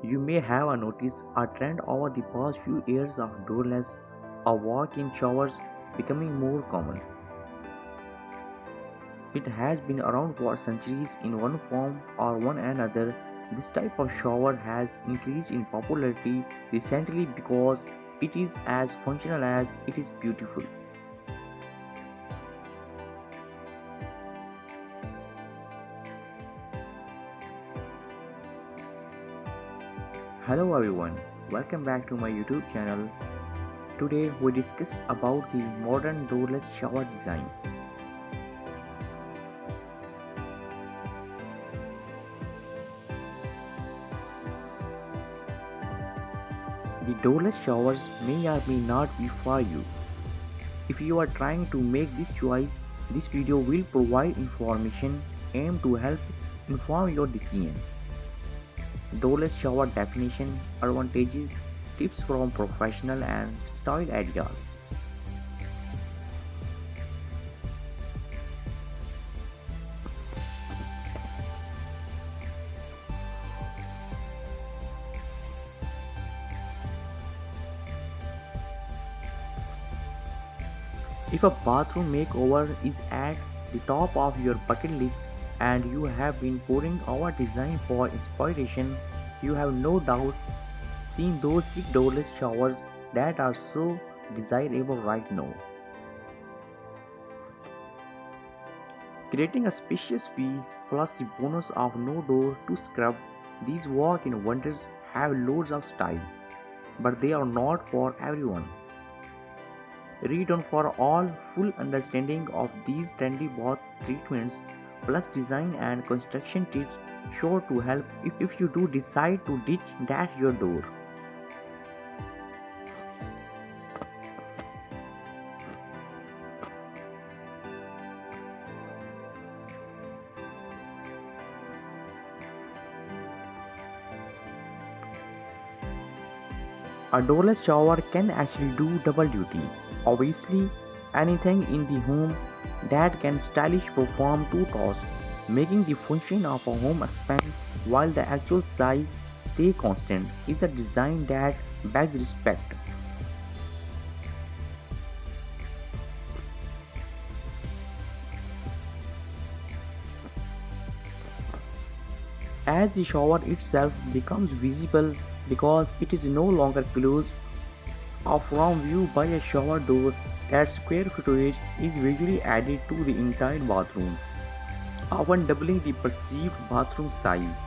You may have noticed a trend over the past few years of doorless or walk-in showers becoming more common. It has been around for centuries in one form or one another. This type of shower has increased in popularity recently because it is as functional as it is beautiful. Hello everyone, welcome back to my YouTube channel. Today we discuss about the modern doorless shower design. The doorless showers may or may not be for you. If you are trying to make this choice, this video will provide information aimed to help inform your decision. Doorless shower definition, advantages, tips from professional and style ideas. If a bathroom makeover is at the top of your bucket list and you have been pouring our design for inspiration, you have no doubt seen those big doorless showers that are so desirable right now. Creating a spacious fee plus the bonus of no door to scrub, these walk-in wonders have loads of styles, but they are not for everyone. Read on for all full understanding of these trendy bath treatments plus design and construction tips sure to help if you do decide to ditch that your door. A doorless shower can actually do double duty. Obviously, anything in the home that can stylish perform two tasks, making the function of a home expand while the actual size stay constant, is a design that begs respect. As the shower itself becomes visible because it is no longer closed off from view by a shower door, that square footage is visually added to the entire bathroom, often doubling the perceived bathroom size.